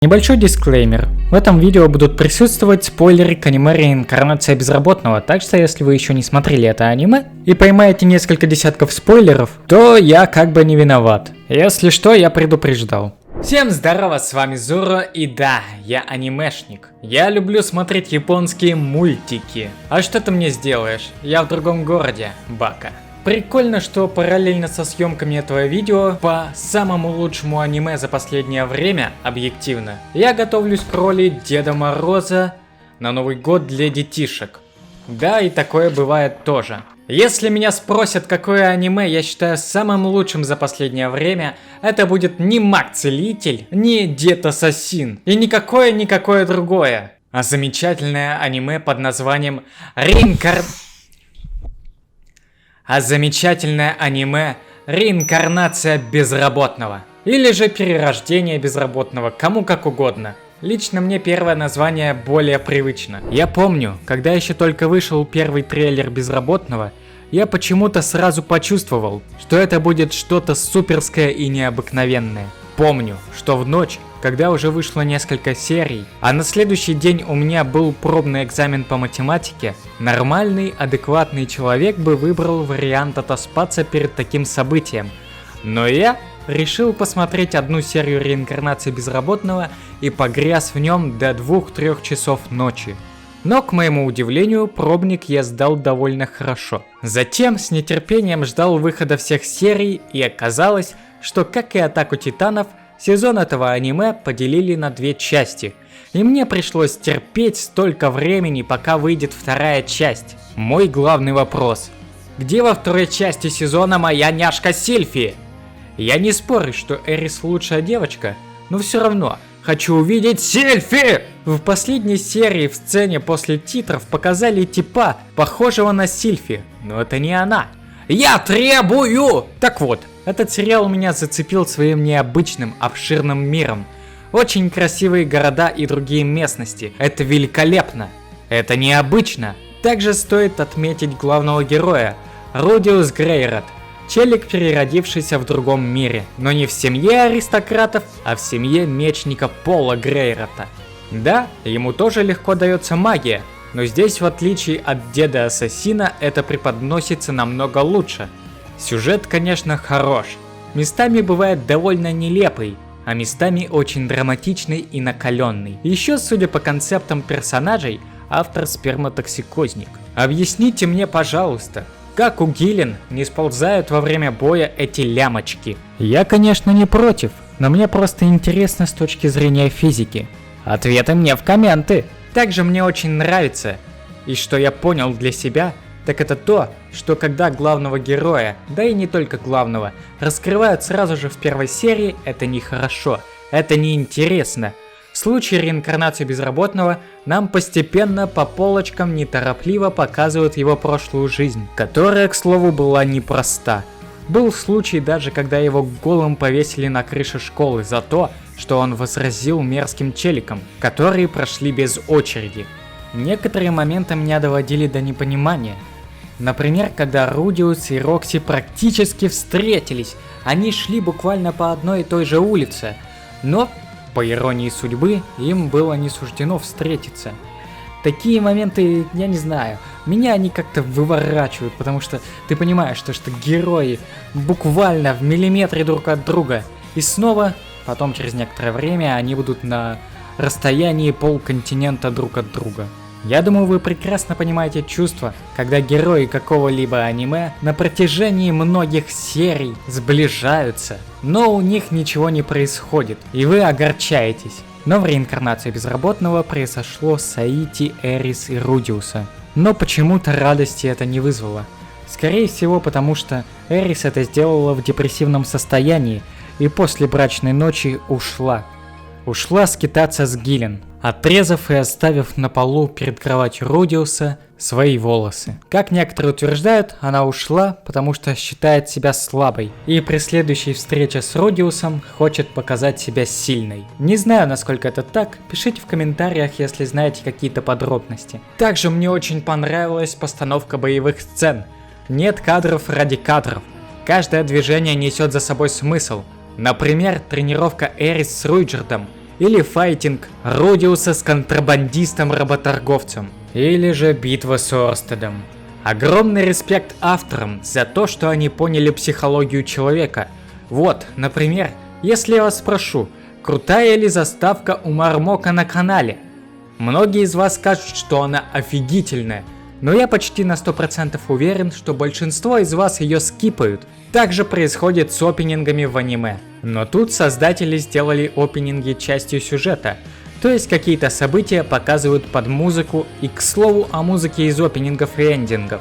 Небольшой дисклеймер. В этом видео будут присутствовать спойлеры к аниме «Реинкарнация безработного», так что если вы еще не смотрели это аниме и поймаете несколько десятков спойлеров, то я как бы не виноват. Если что, я предупреждал. Всем здорово, с вами Зуро, и да, я анимешник. Я люблю смотреть японские мультики. А что ты мне сделаешь? Я в другом городе, Бака. Прикольно, что параллельно со съемками этого видео по самому лучшему аниме за последнее время, объективно, я готовлюсь к роли Деда Мороза на Новый год для детишек. Да, и такое бывает тоже. Если меня спросят, какое аниме я считаю самым лучшим за последнее время, это будет не Маг-целитель, не Дед Ассасин и никакое другое, а замечательное аниме под названием «Реинкарнация безработного». Или же «Перерождение безработного», кому как угодно. Лично мне первое название более привычно. Я помню, когда еще только вышел первый трейлер «Безработного», я почему-то сразу почувствовал, что это будет что-то суперское и необыкновенное. Помню, что в ночь, когда уже вышло несколько серий, а на следующий день у меня был пробный экзамен по математике, нормальный, адекватный человек бы выбрал вариант отоспаться перед таким событием. Но я решил посмотреть одну серию «Реинкарнации безработного» и погряз в нем до 2-3 часов ночи. Но, к моему удивлению, пробник я сдал довольно хорошо. Затем с нетерпением ждал выхода всех серий, и оказалось, что, как и «Атаку Титанов», сезон этого аниме поделили на 2 части, и мне пришлось терпеть столько времени, пока выйдет вторая часть. Мой главный вопрос: где во второй части сезона моя няшка Сильфи? Я не спорю, что Эрис лучшая девочка, но все равно хочу увидеть Сильфи! В последней серии в сцене после титров показали типа, похожего на Сильфи, но это не она. Я требую! Так вот, этот сериал меня зацепил своим необычным, обширным миром. Очень красивые города и другие местности. Это великолепно. Это необычно. Также стоит отметить главного героя, Рудиус Грейрот. Челик, переродившийся в другом мире. Но не в семье аристократов, а в семье мечника Пола Грейрота. Да, ему тоже легко дается магия. Но здесь, в отличие от Деда Ассасина, это преподносится намного лучше. Сюжет, конечно, хорош. Местами бывает довольно нелепый, а местами очень драматичный и накаленный. Еще, судя по концептам персонажей, автор сперматоксикозник. Объясните мне, пожалуйста, как у Гиллен не сползают во время боя эти лямочки? Я, конечно, не против, но мне просто интересно с точки зрения физики. Ответы мне в комменты. Также мне очень нравится, и что я понял для себя, так это то, что когда главного героя, да и не только главного, раскрывают сразу же в первой серии, это нехорошо, это неинтересно. В случае реинкарнации безработного нам постепенно по полочкам неторопливо показывают его прошлую жизнь, которая, к слову, была непроста. Был случай даже, когда его голым повесили на крыше школы за то, что он возразил мерзким челикам, которые прошли без очереди. Некоторые моменты меня доводили до непонимания. Например, когда Рудиус и Рокси практически встретились, они шли буквально по одной и той же улице, но, по иронии судьбы, им было не суждено встретиться. Такие моменты, я не знаю, меня они как-то выворачивают, потому что ты понимаешь, что герои буквально в миллиметре друг от друга, и снова, потом через некоторое время, они будут на расстоянии полконтинента друг от друга. Я думаю, вы прекрасно понимаете чувство, когда герои какого-либо аниме на протяжении многих серий сближаются, но у них ничего не происходит, и вы огорчаетесь. Но в реинкарнации безработного произошло Саити, Эрис и Рудиуса. Но почему-то радости это не вызвало. Скорее всего, потому что Эрис это сделала в депрессивном состоянии и после брачной ночи ушла. Ушла скитаться с Гиллен, отрезав и оставив на полу перед кроватью Рудиуса свои волосы. Как некоторые утверждают, она ушла, потому что считает себя слабой, и при следующей встрече с Рудиусом хочет показать себя сильной. Не знаю, насколько это так, пишите в комментариях, если знаете какие-то подробности. Также мне очень понравилась постановка боевых сцен. Нет кадров ради кадров. Каждое движение несет за собой смысл. Например, тренировка Эрис с Руйджердом или файтинг Родиуса с контрабандистом-работорговцем, или же битва с Орстедом. Огромный респект авторам за то, что они поняли психологию человека. Вот, например, если я вас спрошу, крутая ли заставка у Мармока на канале? Многие из вас скажут, что она офигительная, но я почти на 100% уверен, что большинство из вас ее скипают. Так же происходит с опенингами в аниме. Но тут создатели сделали опенинги частью сюжета, то есть какие-то события показывают под музыку, и к слову о музыке из опенингов и эндингов.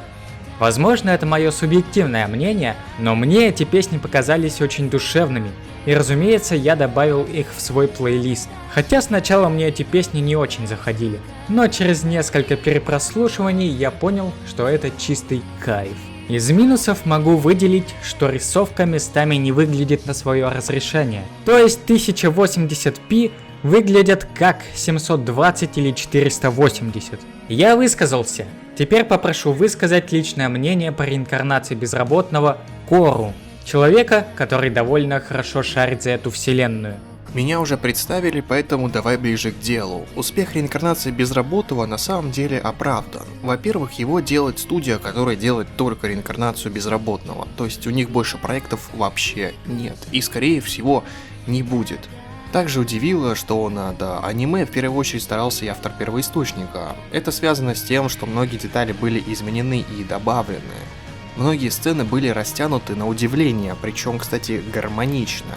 Возможно, это мое субъективное мнение, но мне эти песни показались очень душевными, и разумеется, я добавил их в свой плейлист. Хотя сначала мне эти песни не очень заходили, но через несколько перепрослушиваний я понял, что это чистый кайф. Из минусов могу выделить, что рисовка местами не выглядит на свое разрешение, то есть 1080p выглядят как 720 или 480. Я высказался. Теперь попрошу высказать личное мнение по реинкарнации безработного Кору, человека, который довольно хорошо шарит за эту вселенную. Меня уже представили, поэтому давай ближе к делу. Успех реинкарнации безработного на самом деле оправдан. Во-первых, его делает студия, которая делает только реинкарнацию безработного, то есть у них больше проектов вообще нет, и скорее всего не будет. Также удивило, что над аниме в первую очередь старался и автор первоисточника. Это связано с тем, что многие детали были изменены и добавлены. Многие сцены были растянуты на удивление, причем, кстати, гармонично.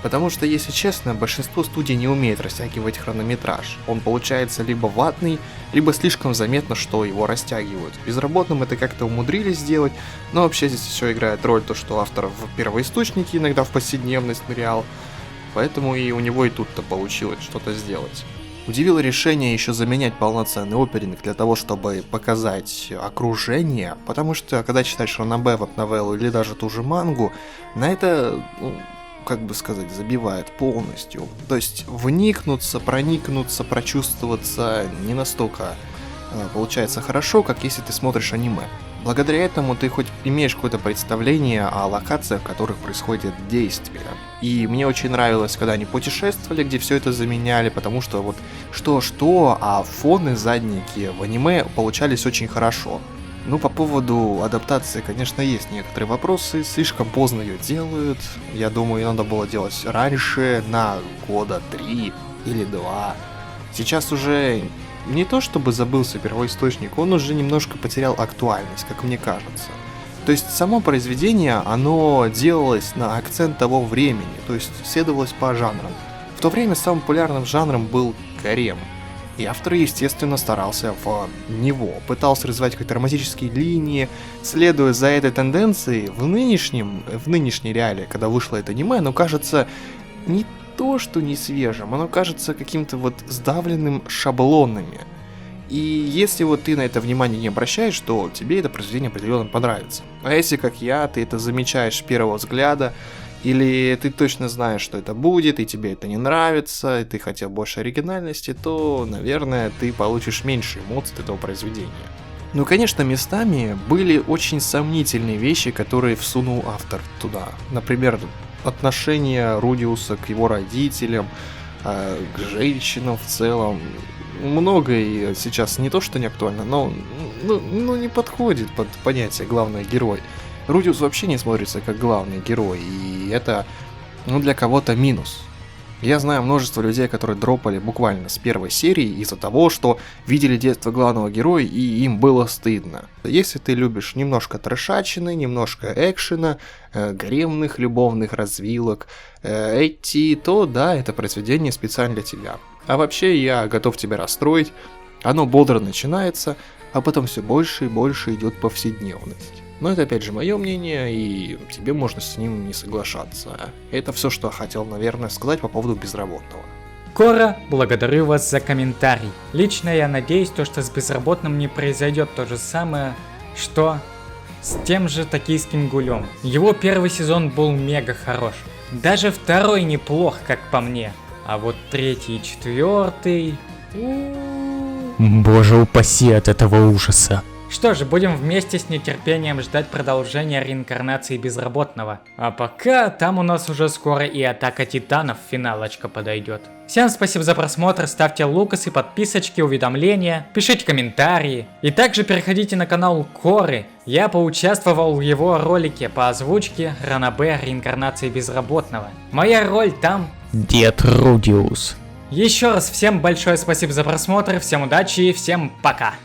Потому что, если честно, большинство студий не умеет растягивать хронометраж. Он получается либо ватный, либо слишком заметно, что его растягивают. Безработным это как-то умудрились сделать, но вообще здесь еще играет роль то, что автор в первоисточнике иногда в повседневность нырял. Поэтому и у него и тут-то получилось что-то сделать. Удивило решение еще заменять полноценный оперинг для того, чтобы показать окружение, потому что когда читаешь ранобэ, веб-новеллу или даже ту же мангу, на это, как бы сказать, забивает полностью. То есть вникнуться, проникнуться, прочувствоваться не настолько получается хорошо, как если ты смотришь аниме. Благодаря этому ты хоть имеешь какое-то представление о локациях, в которых происходит действие. И мне очень нравилось, когда они путешествовали, где все это заменяли, потому что вот что-что, а фоны задники в аниме получались очень хорошо. Ну, по поводу адаптации, конечно, есть некоторые вопросы, слишком поздно ее делают. Я думаю, ее надо было делать раньше, на года 3 или 2. Сейчас уже не то чтобы забылся первоисточник, он уже немножко потерял актуальность, как мне кажется. То есть само произведение, оно делалось на акцент того времени, то есть следовалось по жанрам. В то время самым популярным жанром был гарем. И автор, естественно, старался в него, пытался развивать какие-то романтические линии, следуя за этой тенденцией в нынешней реалии, когда вышло это аниме, оно кажется не то, что не свежим, оно кажется каким-то вот сдавленным шаблонами. И если вот ты на это внимание не обращаешь, то тебе это произведение определенно понравится. А если, как я, ты это замечаешь с первого взгляда, или ты точно знаешь, что это будет, и тебе это не нравится, и ты хотел больше оригинальности, то, наверное, ты получишь меньше эмоций от этого произведения. Ну, конечно, местами были очень сомнительные вещи, которые всунул автор туда. Например, отношение Родиуса к его родителям, к женщинам в целом. Многое сейчас не то, что не актуально, но не подходит под понятие «главный герой». Родиус вообще не смотрится как главный герой, и это, для кого-то минус. Я знаю множество людей, которые дропали буквально с первой серии из-за того, что видели детство главного героя, и им было стыдно. Если ты любишь немножко трэшачины, немножко экшена, гаремных, любовных развилок, то да, это произведение специально для тебя. А вообще, я готов тебя расстроить, оно бодро начинается, а потом все больше и больше идет повседневность. Но это опять же мое мнение, и тебе можно с ним не соглашаться. Это все, что я хотел, наверное, сказать по поводу безработного. Кора, благодарю вас за комментарий. Лично я надеюсь, что с безработным не произойдет то же самое, что с тем же Токийским гулем. Его первый сезон был мега хорош. Даже второй неплох, как по мне. А вот третий и четвертый... Боже упаси от этого ужаса. Что же, будем вместе с нетерпением ждать продолжения реинкарнации Безработного. А пока там у нас уже скоро и Атака Титанов, финалочка подойдет. Всем спасибо за просмотр, ставьте лукасы, подписочки, уведомления, пишите комментарии. И также переходите на канал Коры. Я поучаствовал в его ролике по озвучке Ранобэ реинкарнации Безработного. Моя роль там Дед Рудиус. Еще раз всем большое спасибо за просмотр, всем удачи и всем пока.